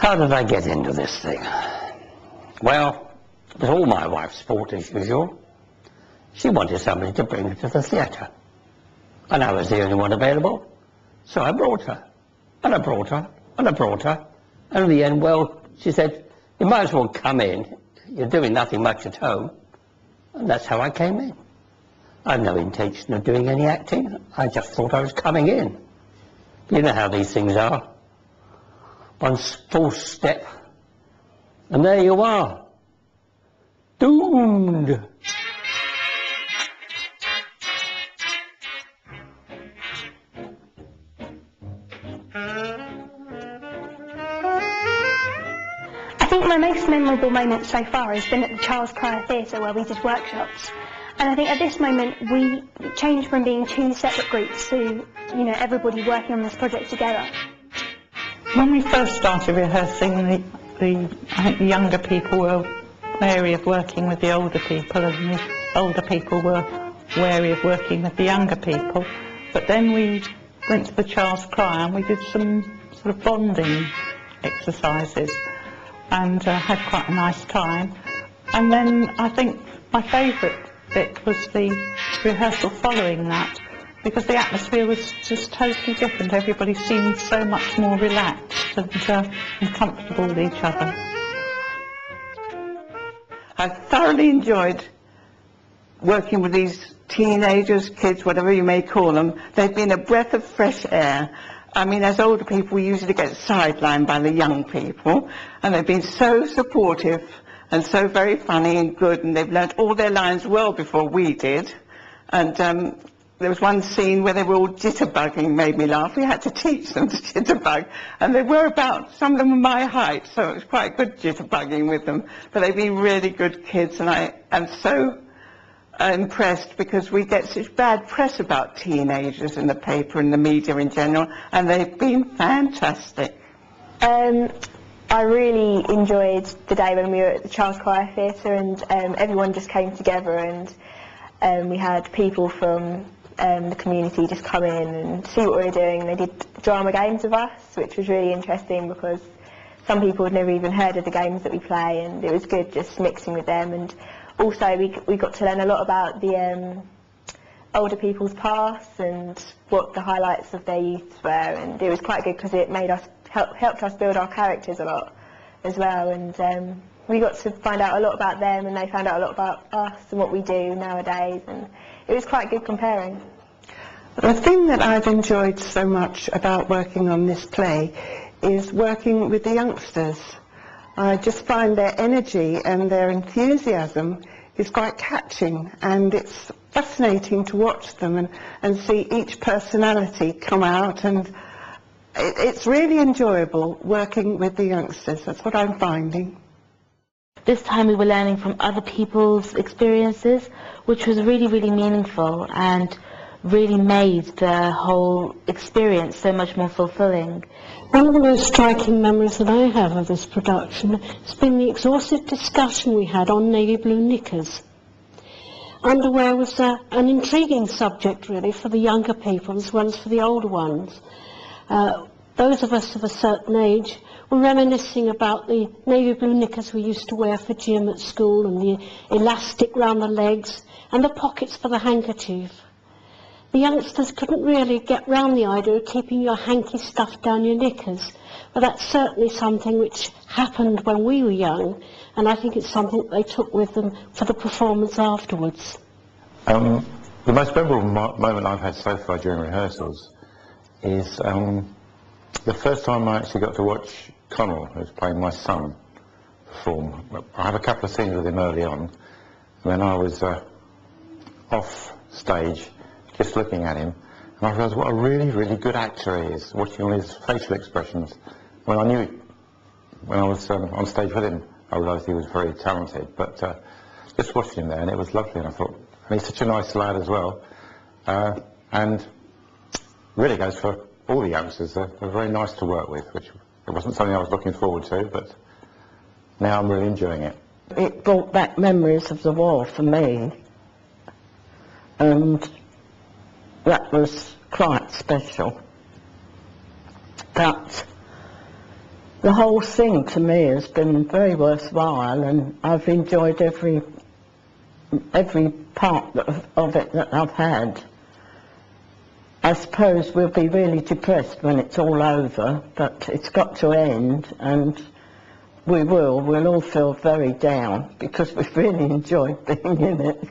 How did I get into this thing? Well, it was all my wife's fault as usual. She wanted somebody to bring her to the theatre. And I was the only one available. So I brought her. And I brought her. And I brought her. And in the end, well, she said, you might as well come in. You're doing nothing much at home. And that's how I came in. I had no intention of doing any acting. I just thought I was coming in. You know how these things are. One false step, and there you are. Doomed. I think my most memorable moment so far has been at the Charles Cryer Theatre where we did workshops. And I think at this moment we changed from being two separate groups to, everybody working on this project together. When we first started rehearsing, I think the younger people were wary of working with the older people, and the older people were wary of working with the younger people. But then we went to the Charles Cryer and we did some sort of bonding exercises and had quite a nice time. And then I think my favourite bit was the rehearsal following that, because the atmosphere was just totally different. Everybody seemed so much more relaxed and comfortable with each other. I thoroughly enjoyed working with these teenagers, kids, whatever you may call them. They've been a breath of fresh air. I mean, as older people, we usually get sidelined by the young people, and they've been so supportive and so very funny and good, and they've learnt all their lines well before we did. And there was one scene where they were all jitterbugging, made me laugh. We had to teach them to jitterbug, and they were some of them were my height, so it was quite good jitterbugging with them. But they've been really good kids, and I am so impressed because we get such bad press about teenagers in the paper and the media in general, and they've been fantastic. I really enjoyed the day when we were at the Charles Cryer Theatre, and everyone just came together, and we had people from the community just come in and see what we were doing. They did drama games with us, which was really interesting because some people had never even heard of the games that we play, and it was good just mixing with them. And also we got to learn a lot about the older people's past and what the highlights of their youth were, and it was quite good because it made us helped us build our characters a lot as well, and we got to find out a lot about them, and they found out a lot about us and what we do nowadays, and it was quite good comparing. The thing that I've enjoyed so much about working on this play is working with the youngsters. I just find their energy and their enthusiasm is quite catching, and it's fascinating to watch them and see each personality come out, and it's really enjoyable working with the youngsters. That's what I'm finding. This time we were learning from other people's experiences, which was really, really meaningful and really made the whole experience so much more fulfilling. One of the most striking memories that I have of this production has been the exhaustive discussion we had on navy blue knickers. Underwear was an intriguing subject really for the younger people as well as for the older ones. Those of us of a certain age were reminiscing about the navy blue knickers we used to wear for gym at school, and the elastic round the legs and the pockets for the handkerchief. The youngsters couldn't really get round the idea of keeping your hanky stuffed down your knickers, but that's certainly something which happened when we were young, and I think it's something that they took with them for the performance afterwards. The most memorable moment I've had so far during rehearsals is the first time I actually got to watch Connell, who's playing my son, perform. I had a couple of scenes with him early on, and then I was off stage just looking at him, and I realised what a really, really good actor he is, watching all his facial expressions. When I knew, when I was on stage with him, I realised he was very talented, but just watching him there, and it was lovely, and I thought, and he's such a nice lad as well, and really goes for all the youngsters. They're very nice to work with, which it wasn't something I was looking forward to, but now I'm really enjoying it. It brought back memories of the war for me, and that was quite special. But The whole thing to me has been very worthwhile, and I've enjoyed every part of it that I've had. I suppose we'll be really depressed when it's all over, but it's got to end, and we'll all feel very down because we've really enjoyed being in it.